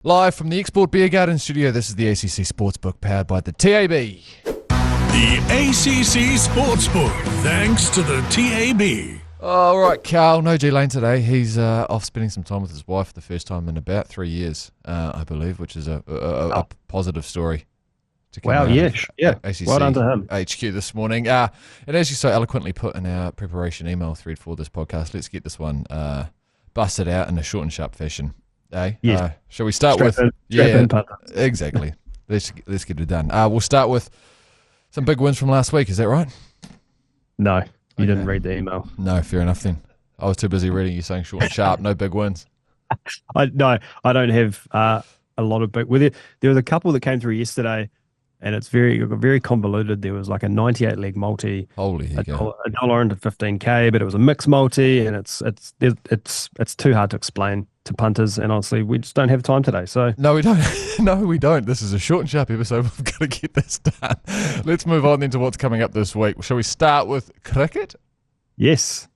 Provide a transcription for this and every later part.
Live from the Export Beer Garden studio, this is the ACC SportsBook powered by the TAB. The ACC SportsBook, thanks to the TAB. All right, Karl, no G-Lane today. He's off spending some time with his wife for the first time in about 3 years, I believe, which is a positive story. Wow, yeah. ACC well done to him. HQ this morning. And as you so eloquently put in our preparation email thread for this podcast, let's get this one busted out in a short and sharp fashion. Yeah. Shall we start Strap with... in, exactly. Let's get it done. We'll start with some big wins from last week. Is that right? No, you didn't read the email. No, fair enough then. I was too busy reading you saying short and sharp, no big wins. I don't have a lot of big... There was a couple that came through yesterday, and it's very convoluted. There was like a 98 leg multi, Holy $1 into 15K, but it was a mixed multi, and it's too hard to explain to punters, and honestly, we just don't have time today. So no, we don't. No, we don't. This is a short and sharp episode. We've got to get this done. Let's move on then to what's coming up this week. Shall we start with cricket? Yes.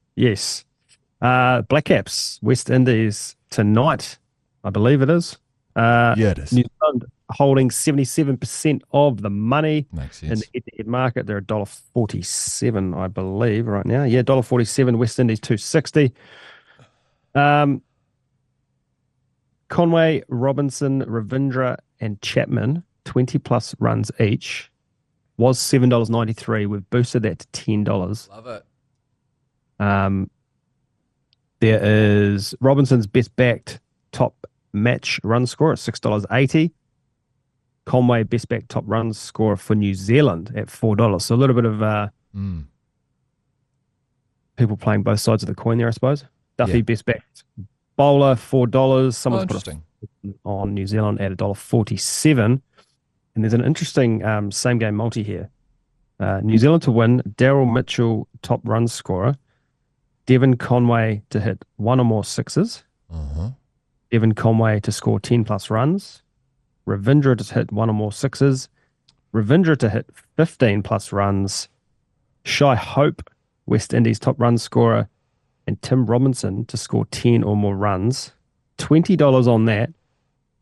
Black Caps, West Indies tonight, I believe it is. Yeah, it is. New Zealand holding 77% of the money. Makes sense. In the head-to-head market. They're $1.47, I believe, right now. Yeah, $1.47. West Indies $2.60. Conway, Robinson, Ravindra, and Chapman, 20-plus runs each, was $7.93. We've boosted that to $10. Love it. There is Robinson's best-backed top match run score at $6.80. Conway, best-backed top run score for New Zealand at $4. So a little bit of people playing both sides of the coin there, I suppose. Duffy, best-backed bowler, $4. Someone's put on New Zealand at $1.47. And there's an interesting same-game multi here. New Zealand to win, Daryl Mitchell, top run scorer. Devon Conway to hit one or more sixes. Devon Conway to score 10-plus runs. Ravindra to hit one or more sixes. Ravindra to hit 15-plus runs. Shai Hope, West Indies top run scorer. And Tim Robinson to score 10 or more runs. $20 on that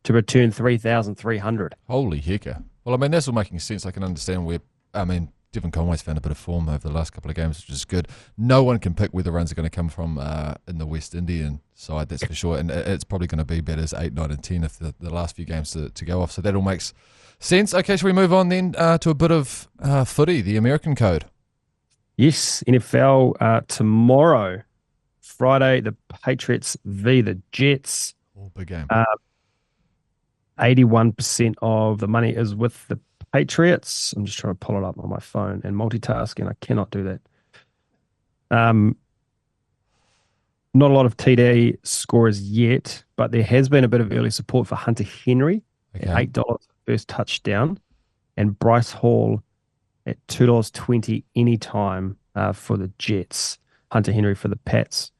to return $3,300. Holy hecker. Well, I mean, that's all making sense. I can understand where, Devon Conway's found a bit of form over the last couple of games, which is good. No one can pick where the runs are going to come from in the West Indian side, that's for sure. And it's probably going to be batters 8, 9, and 10 if the last few games to go off. So that all makes sense. Okay, shall we move on then to a bit of footy, the American code? Yes, NFL tomorrow, Friday, the Patriots v. the Jets. Oh, big game. 81% of the money is with the Patriots. I'm just trying to pull it up on my phone and multitask, and I cannot do that. Not a lot of TD scorers yet, but there has been a bit of early support for Hunter Henry at $8 first touchdown, and Bryce Hall at $2.20 anytime for the Jets. Hunter Henry for the Pats.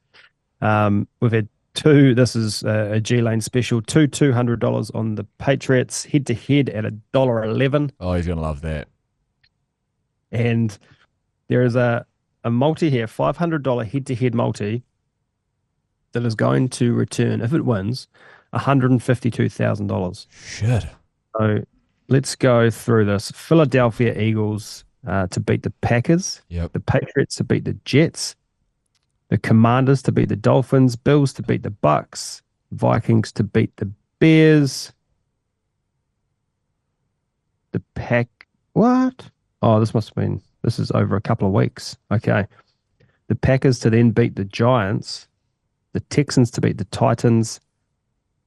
We've had two, this is a G-Lane special, $200 on the Patriots, head-to-head at $1.11. Oh, he's going to love that. And there is a multi here, $500 head-to-head multi that is going to return, if it wins, $152,000. Shit. So let's go through this. Philadelphia Eagles to beat the Packers. Yep. The Patriots to beat the Jets. The Commanders to beat the Dolphins, Bills to beat the Bucks, Vikings to beat the Bears. The what? Oh, this is over a couple of weeks. Okay. The Packers to then beat the Giants, the Texans to beat the Titans,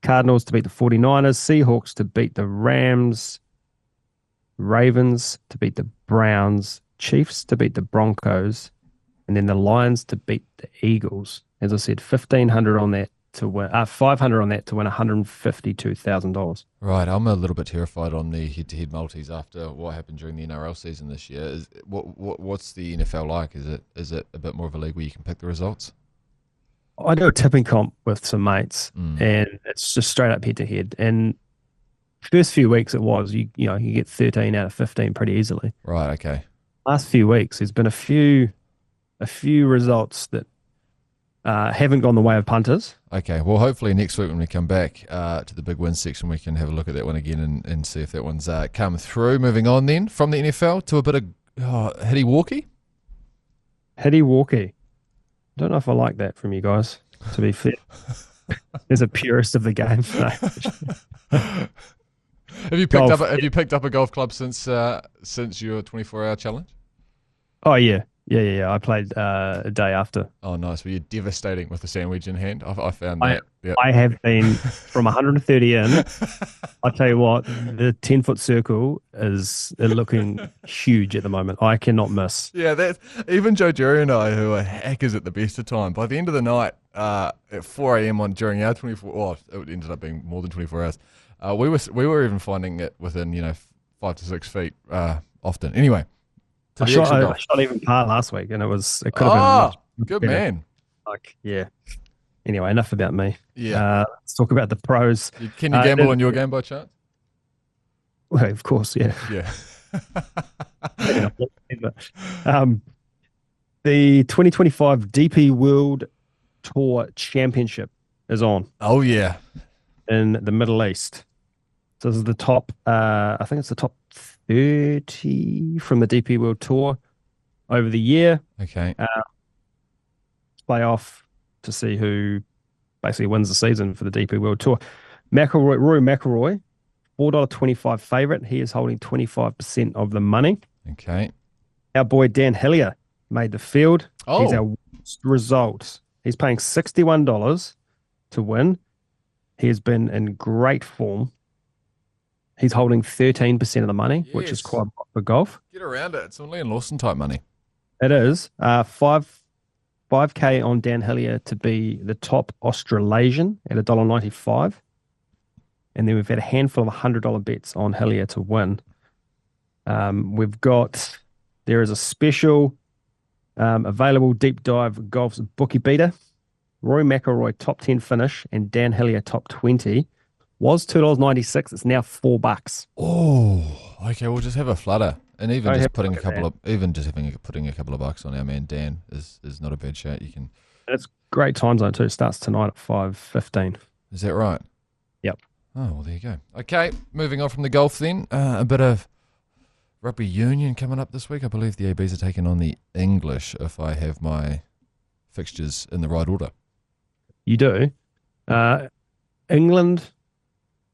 Cardinals to beat the 49ers, Seahawks to beat the Rams, Ravens to beat the Browns, Chiefs to beat the Broncos, and then the Lions to beat the Eagles. As I said, $1,500 on that to win, $500 on that to win $152,000. Right, I'm a little bit terrified on the head-to-head multis after what happened during the NRL season this year. What's the NFL like? Is it a bit more of a league where you can pick the results? I do a tipping comp with some mates, and it's just straight up head-to-head. And first few weeks it was you get 13 out of 15 pretty easily. Right. Okay. Last few weeks there's been a few results that haven't gone the way of punters. Okay, well, hopefully next week when we come back to the big win section, we can have a look at that one again and see if that one's come through. Moving on then from the NFL to a bit of Hitty Walkie. Hitty Walkie. I don't know if I like that from you guys, to be fair. As a purist of the game. No. Have you picked up a golf club since your 24-hour challenge? Oh, yeah. Yeah. I played a day after. Oh, nice. Were you devastating with the sandwich in hand? I found that. Yep. I have been from 130 in. I'll tell you what, the 10-foot circle is looking huge at the moment. I cannot miss. Yeah, that even Joe Jerry and I, who are hackers at the best of time, by the end of the night at 4 a.m. during our 24, it ended up being more than 24 hours. We were even finding it within 5 to 6 feet often. Anyway. I shot even par last week, and it could have been much good better. Man. Yeah. Anyway, enough about me. Yeah. Let's talk about the pros. Can you gamble on your game by chance? Well, of course, yeah. Yeah. The 2025 DP World Tour Championship is on. Oh, yeah. In the Middle East. So this is the top, I think it's the top 30 from the DP World Tour over the year. Okay. Playoff to see who basically wins the season for the DP World Tour. Rory McIlroy, $4.25 favorite. He is holding 25% of the money. Okay. Our boy Dan Hillier made the field. Oh. He's our worst result. He's paying $61 to win. He has been in great form. He's holding 13% of the money, which is quite a lot for golf. Get around it. It's only Liam Lawson type money. It is. 5K on Dan Hillier to be the top Australasian at $1.95. And then we've had a handful of $100 bets on Hillier to win. There is a special available deep dive golf's bookie beater. Rory McIlroy top 10 finish and Dan Hillier top 20 was $2.96. It's now $4. Oh, okay. We'll just have a flutter, and even just putting a couple of bucks on our man Dan is not a bad shout. You can. It's great time zone too. It starts tonight at 5:15. Is that right? Yep. Oh well, there you go. Okay, moving on from the golf then. A bit of rugby union coming up this week. I believe the ABs are taking on the English. If I have my fixtures in the right order. You do. England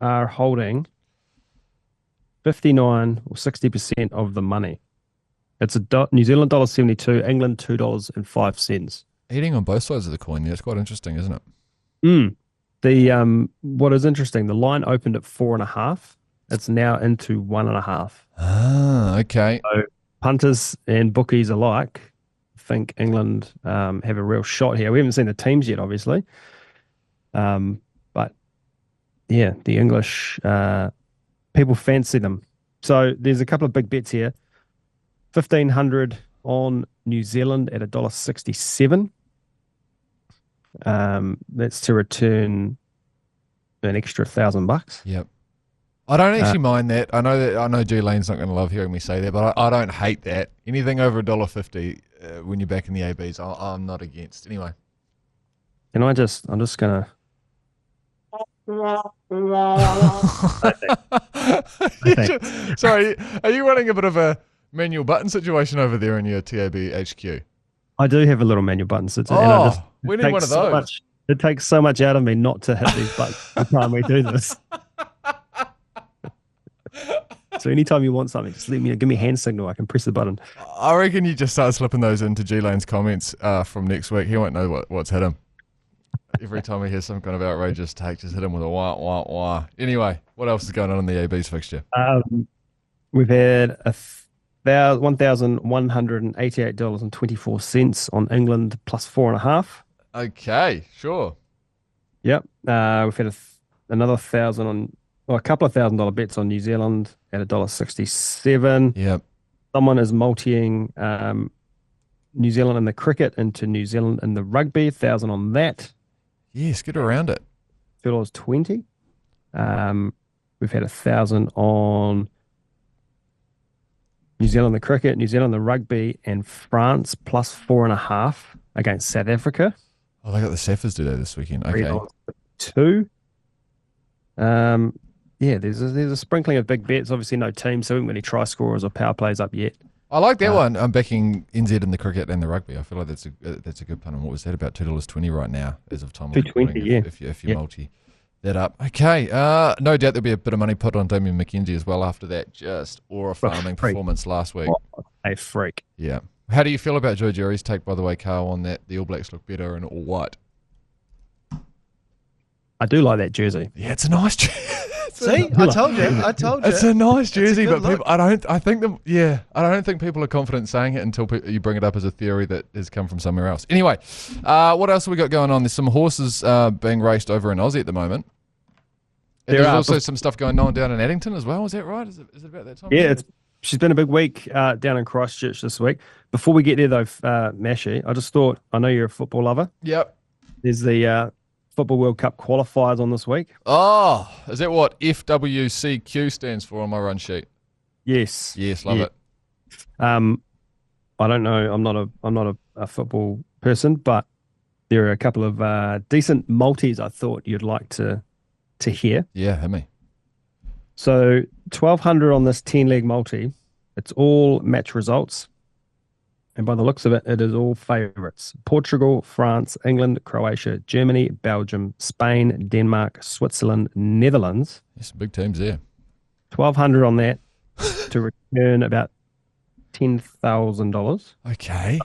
are holding 59 or 60% of the money. It's New Zealand $1.72, England $2.05. Eating on both sides of the coin. Yeah, it's quite interesting, isn't it? What is interesting, the line opened at 4.5. It's now into 1.5. Ah, okay. So punters and bookies alike think England have a real shot here. We haven't seen the teams yet, obviously. But yeah, the English people fancy them. So there's a couple of big bets here. 1,500 on New Zealand at $1.67. That's to return an extra $1,000. Yep. I don't actually mind that. I know G Lane's not going to love hearing me say that, but I don't hate that. Anything over $1.50 when you're back in the ABs, I'm not against. Anyway. And I'm just gonna. Sorry, are you running a bit of a manual button situation over there in your TAB HQ? I do have a little manual button situation. We need one of those. It takes so much out of me not to hit these buttons every time we do this. So anytime you want something, just give me a hand signal. I can press the button. I reckon you just start slipping those into G Lane's comments from next week. He won't know what's hit him. Every time he hears some kind of outrageous take, just hit him with a wah, wah, wah. Anyway, what else is going on in the AB's fixture? We've had $1,188.24 on England plus 4.5. Okay, sure. Yep. We've had another a couple of $1,000 bets on New Zealand at $1.67. Yep. Someone is multiing New Zealand in the cricket into New Zealand in the rugby. 1,000 on that. Yes, get around it. $2.20. We've had 1,000 on New Zealand the cricket, New Zealand the rugby, and France plus 4.5 against South Africa. Oh, they got the Saffers do that this weekend. Okay. $3.52. Yeah, there's a sprinkling of big bets. Obviously, no team, so we haven't got any try scorers or power plays up yet. I like that one. I'm backing NZ in the cricket and the rugby. I feel like that's a good pun. And what was that, about $2.20 right now as of time of recording? If you multi that up. Okay. No doubt there'll be a bit of money put on Damien McKenzie as well after that just aura farming performance last week. A freak. Yeah. How do you feel about Joe Jerry's take, by the way, Karl, on that the All Blacks look better in all white? I do like that jersey. Yeah, it's a nice jersey. See, I told you. It's a nice jersey, but people, I don't think people are confident saying it until you bring it up as a theory that has come from somewhere else. Anyway, what else have we got going on? There's some horses being raced over in Aussie at the moment. And there's also some stuff going on down in Addington as well. Is that right? Is it about that time? Yeah, she's been a big week down in Christchurch this week. Before we get there, though, Mashi, I just thought, I know you're a football lover. Yep. There's the Football World Cup qualifiers on this week. Oh, is that what FWCQ stands for on my run sheet? Yes. Yes, love it. I don't know. I'm not a football person, but there are a couple of decent multis I thought you'd like to hear. Yeah, hit me. So 1,200 on this 10-leg multi. It's all match results. And by the looks of it, it is all favourites. Portugal, France, England, Croatia, Germany, Belgium, Spain, Denmark, Switzerland, Netherlands. There's some big teams there. 1,200 on that to return about $10,000. Okay.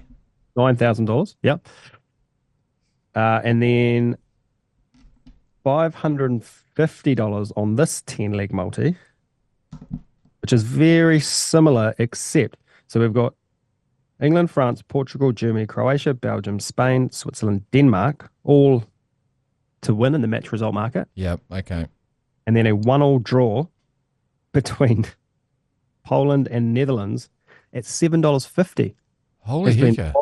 $9,000. Yep. And then $550 on this 10-leg multi, which is very similar, except so we've got England, France, Portugal, Germany, Croatia, Belgium, Spain, Switzerland, Denmark, all to win in the match result market. Yep, okay. And then a 1-1 draw between Poland and Netherlands at $7.50. Holy heck.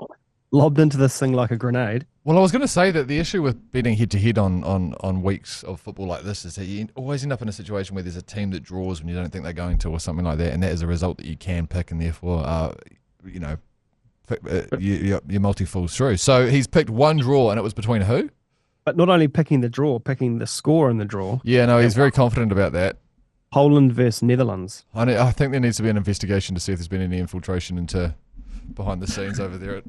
Lobbed into this thing like a grenade. Well, I was going to say that the issue with betting head-to-head on weeks of football like this is that you always end up in a situation where there's a team that draws when you don't think they're going to or something like that, and that is a result that you can pick, and therefore, your multi falls through. So he's picked one draw, and it was between who? But not only picking the draw, picking the score in the draw. Yeah, no, he's very confident about that. Poland versus Netherlands. I think there needs to be an investigation to see if there's been any infiltration into behind the scenes over there at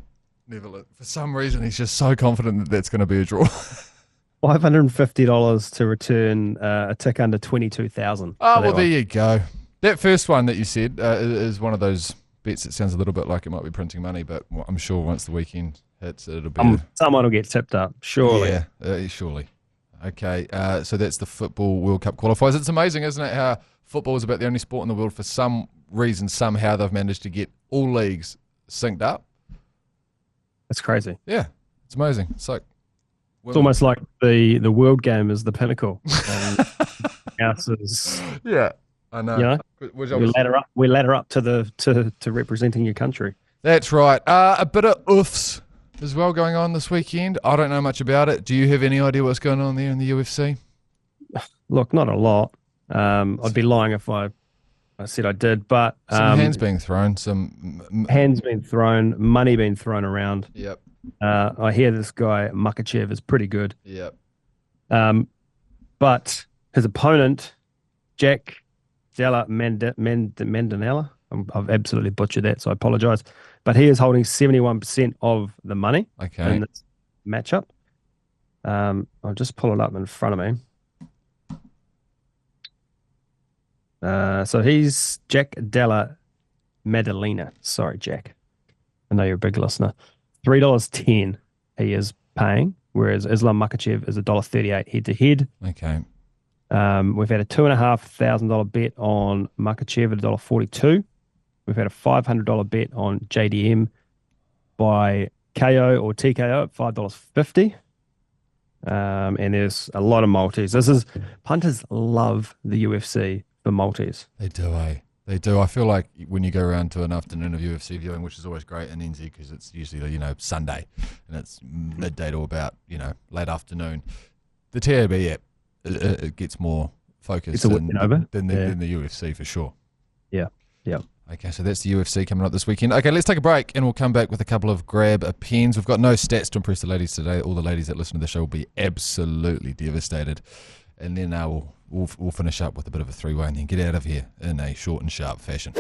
Netherlands. For some reason, he's just so confident that that's going to be a draw. $550 to return a tick under 22,000. Oh, well, there you go. That first one that you said is one of those bets that sounds a little bit like it might be printing money, but I'm sure once the weekend hits, it'll be... someone will get tipped up, surely. Yeah, surely. Okay, so that's the Football World Cup qualifiers. It's amazing, isn't it, how football is about the only sport in the world, for some reason, somehow they've managed to get all leagues synced up. That's crazy. Yeah, it's amazing. It's like... It's almost like the world game is the pinnacle. Else is... Yeah. I know. You know, we ladder up to representing your country. That's right. A bit of oofs as well going on this weekend. I don't know much about it. Do you have any idea what's going on there in the UFC? Look, not a lot. I'd be lying if I said I did, but some hands being thrown, hands being thrown, money being thrown around. Yep. I hear this guy Makachev is pretty good. Yep. But his opponent, Jack Della Mandanella. I've absolutely butchered that, so I apologize. But he is holding 71% of the money in this matchup. I'll just pull it up in front of me. So he's Jack Della Maddalena. Sorry, Jack. I know you're a big listener. $3.10 he is paying, whereas Islam Makachev is $1.38 head-to-head. Okay. We've had a $2,500 bet on Makachev at $1.42. We've had a $500 bet on JDM by KO or TKO at $5.50. And there's a lot of multis. Punters love the UFC for multis. They do, eh? They do. I feel like when you go around to an afternoon of UFC viewing, which is always great in NZ because it's usually, Sunday and it's midday to about, late afternoon, the TAB app, it gets more focused than the UFC for sure. Yeah. Okay, so that's the UFC coming up this weekend. Okay, let's take a break and we'll come back with a couple of Grab A Pens. We've got no stats to impress the ladies today. All the ladies that listen to the show will be absolutely devastated. And then we'll finish up with a bit of a three-way and then get out of here in a short and sharp fashion.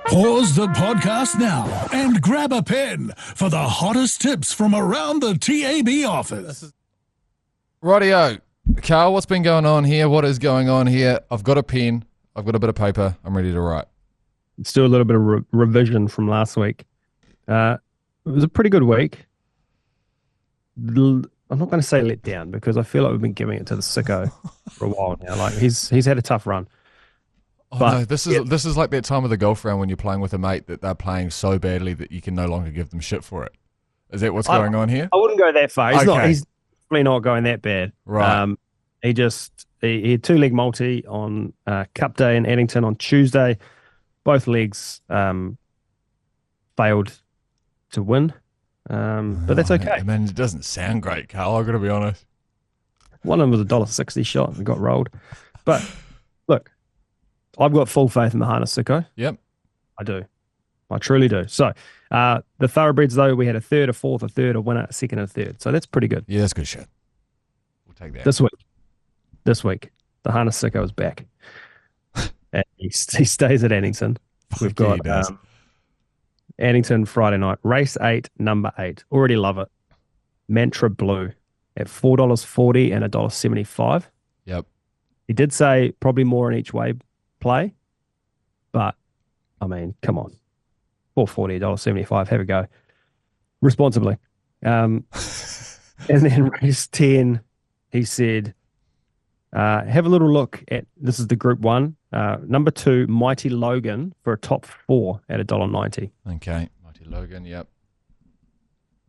Pause the podcast now and grab a pen for the hottest tips from around the TAB office. Rightio. Karl, what's been going on here? What is going on here? I've got a pen. I've got a bit of paper. I'm ready to write. Let's do a little bit of revision from last week. It was a pretty good week. I'm not going to say let down because I feel like we've been giving it to the sicko for a while now. Like he's had a tough run. Oh, but no, this is like that time of the golf round when you're playing with a mate that they're playing so badly that you can no longer give them shit for it. Is that what's going on here? I wouldn't go that far. He's Okay. He's definitely not going that bad. Right. He had 2-leg multi on Cup Day in Addington on Tuesday. Both legs failed to win, but that's okay. Man, it doesn't sound great, Karl. I've got to be honest. One of them was a $1.60 shot and got rolled. But look, I've got full faith in the harness, Sicko. Yep. I do. I truly do. So the thoroughbreds, though, we had a third, a fourth, a third, a winner, a second, and a third. So that's pretty good. Yeah, that's good shit. We'll take that. This week, the harness Sicko is back. And he stays at Addington. We've got Addington Friday night. Race 8, number 8. Already love it. Mantra Blue at $4.40 and $1.75. Yep. He did say probably more in each way play. But, I mean, come on. $4.40, $1.75. Have a go. Responsibly. And then race 10, he said, have a little look at, this is the group 1, number 2, Mighty Logan for a top 4 at $1.90. Okay, Mighty Logan, yep.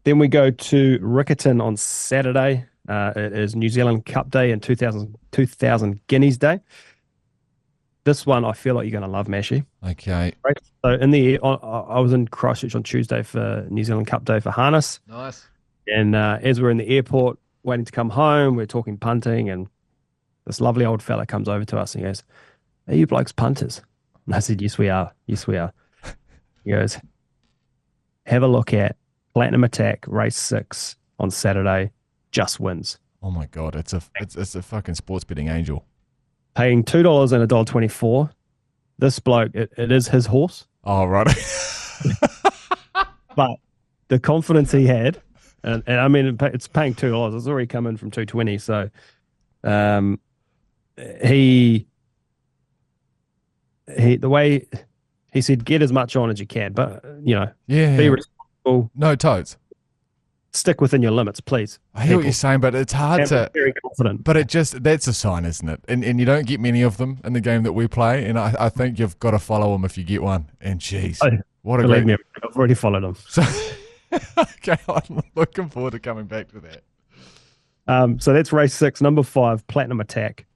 Then we go to Riccarton on Saturday. It is New Zealand Cup Day and 2000 Guineas Day. This one I feel like you're going to love, Mashy. Okay. Right. So in the I was in Christchurch on Tuesday for New Zealand Cup Day for harness. Nice. And as we're in the airport waiting to come home, we're talking punting, and this lovely old fella comes over to us and he goes, "Are you blokes punters?" And I said, "Yes, we are. Yes, we are." He goes, "Have a look at Platinum Attack race 6 on Saturday. Just wins. Oh my god, it's a fucking sports betting angel. Paying $2 and $1.24. This bloke, it is his horse, Oh right. but the confidence he had, and I mean it's paying $2. It's already come in from $2.20. So, the way he said, get as much on as you can, but be responsible. No toads. Stick within your limits, please. I hear what you're saying, but it's hard to. Very confident. But that's a sign, isn't it? And you don't get many of them in the game that we play. And I think you've got to follow them if you get one. And jeez, what a Believe great. me, I've already followed him. So, okay, I'm looking forward to coming back to that. So that's race 6, number 5, Platinum Attack.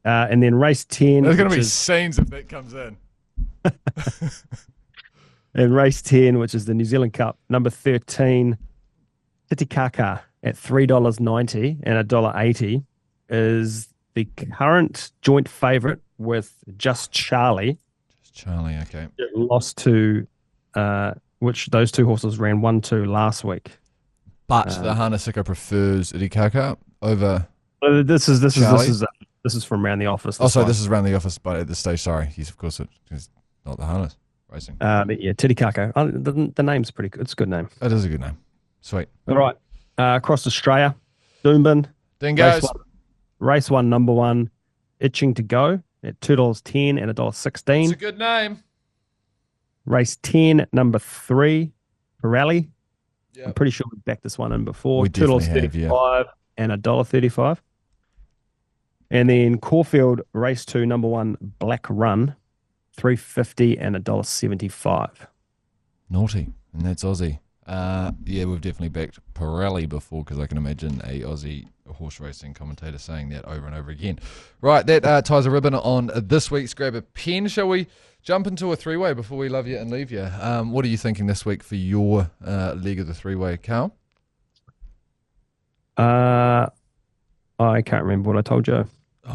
And then race 10. There's going to be scenes if that comes in. And race 10, which is the New Zealand Cup, number 13, Titicaca at $3.90 and $1.80 is the current joint favourite with Just Charlie. Just Charlie, okay. It lost to, which those two horses ran 1-2 last week. But the Hanasiko prefers Titicaca over. This is from around the office. This is around the office, but at this stage, sorry, he's of course it's not the harness racing. Titicaca. The name's pretty good. It's a good name. It is a good name. Sweet. All right. Across Australia, Doomben. Dingoes. Race 1, number 1, Itching to Go at $2.10 and $1.16. It's a good name. Race 10, number 3, Pirelli. Yep. I'm pretty sure we backed this one in before. We definitely have, $2.35 and $1.35. And then Caulfield, race 2, number 1, Black Run, $3.50 and $1.75. Naughty. And that's Aussie. We've definitely backed Pirelli before because I can imagine a Aussie horse racing commentator saying that over and over again. Right, that ties a ribbon on this week's Grab A Pen. Shall we jump into a three-way before we love you and leave you? What are you thinking this week for your leg of the three-way, Karl? I can't remember what I told you.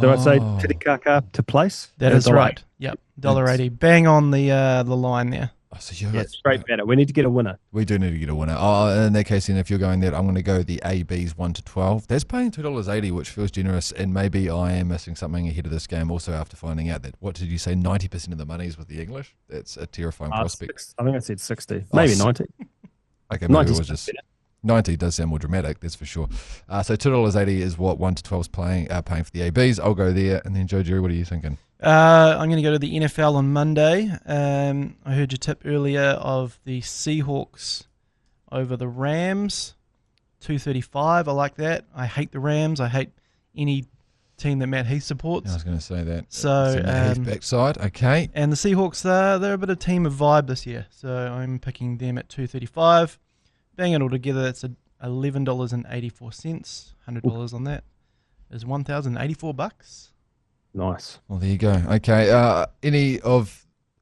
Did I say Titicaca to place? That is right. Yep. $1.80. Bang on the line there. Oh, so yeah, straight better. We need to get a winner. We do need to get a winner. Oh, in that case, then, if you're going there, I'm going to go the ABs 1 to 12. That's paying $2.80, which feels generous. And maybe I am missing something ahead of this game. Also, after finding out that, what did you say, 90% of the money is with the English? That's a terrifying prospect. I think I said 60, maybe 90. Okay, maybe it was just 90. Does sound more dramatic, that's for sure. So $2.80 is what 1 to 12 is paying for the ABs. I'll go there. And then, Joe Jerry, what are you thinking? I'm going to go to the NFL on Monday. I heard your tip earlier of the Seahawks over the Rams, 235. I like that. I hate the Rams. I hate any team that Matt Heath supports. Yeah, I was going to say that. So Matt Heath backside, okay. And the Seahawks, they're a bit of team of vibe this year. So I'm picking them at 235. Bang it all together, that's $11.84. $100 on that is $1,084. Nice. Well, there you go. Okay.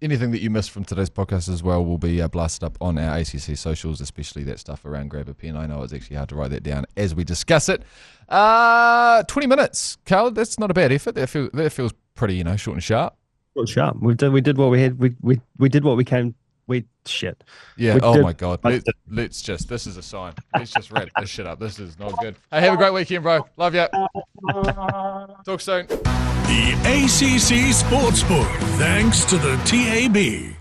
Anything that you missed from today's podcast as well will be blasted up on our ACC socials, especially that stuff around Grab A Pen. I know it's actually hard to write that down as we discuss it. 20 minutes, Karl. That's not a bad effort. That feels pretty, short and sharp. Short and sharp. We did what we had. We did what we came. Shit. Yeah. Oh my God. Let's just. This is a sign. Let's just wrap this shit up. This is not good. Hey, have a great weekend, bro. Love ya. Talk soon. The ACC Sportsbook, thanks to the TAB.